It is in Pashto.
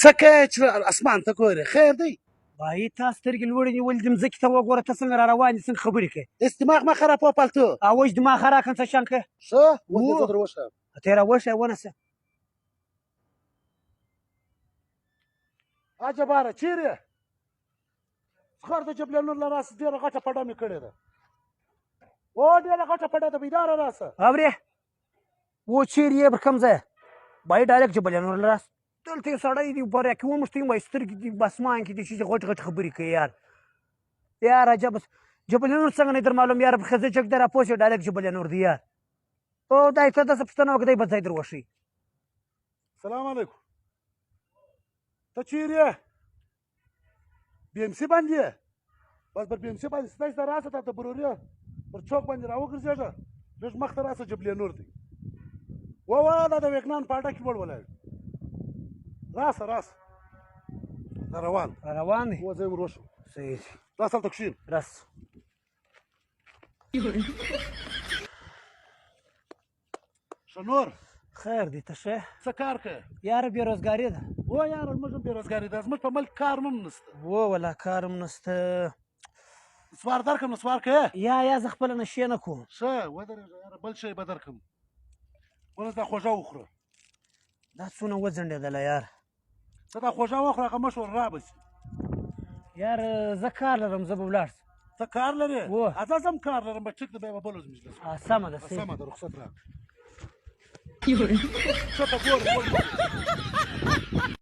څه کوې چې اسمان ته ګورې خیر دی وایي تا سترګې لوړې نیولې دي مځکې ته وګوره ته څنګه را روان دي څنګه خبرې کوې داسې دماغ مه خرابوه پالتو اوش دماغ خراکن څه شان که ښه اوس دې زه در وښیم ته یې را وښیه ونیسه عجباره چیرې خر د جبلانور له راسه ډېره غټه پډه مې کړې ده او ډېره غټه پډه ده بیداره راسه اورې و چیرې یې پر کوم ځای وایي ډایرکټ جبلیانور له راسه دلته یو سړی دی بریا کې وموښتې وایي سترګې دي بسمان کې دي چې غټ غټ خبرې کوي یار عجب جبلیانور څنګه نه در معلوم یار ښځه چک دی راپوه شي ډایرکټ جبلیانور دی یار او دا ته داسې پوښتنه وکړه دی به ځای در وښي سلام علیکم ته چیرې یې بي ام سي باندې یې بس پر بي ام سي باندې ستاسې ته راسه تا ته بروري پر چوک باندې را وګرځېږه لږ مخته راسه جبلیانور دی ووایه دا د ویکنان په اډه کې لوړ ولاړ راسه راسه دا روان روان دی و ځای ور وښیم صحیح دی راس هلته کښېن رس ښه نور خیر دی ته ښه څه کار کوې یاره بېروزګاري ده و یاره زموږ هم بېروزګاري ده زموږ په ملک کار هم نشته و والله کار هم نشته نسوار درکړم نسوار کوې یا زه خپله نشې نه کوم ښه ودرېږه یاره بل شی به درکړم ولس دا خوږه وخوره دا څونه وځنډېدله یار ته دا خوږه وخوره هغه مشور را به شي یار زه کار لرم زه به ولاړ شم ته کار لرې و زه هم کار لرم به ټیک ده بیا به بل ورځ مجلس سمه ده سمه ده رخصت راکړه ښه ته ګوره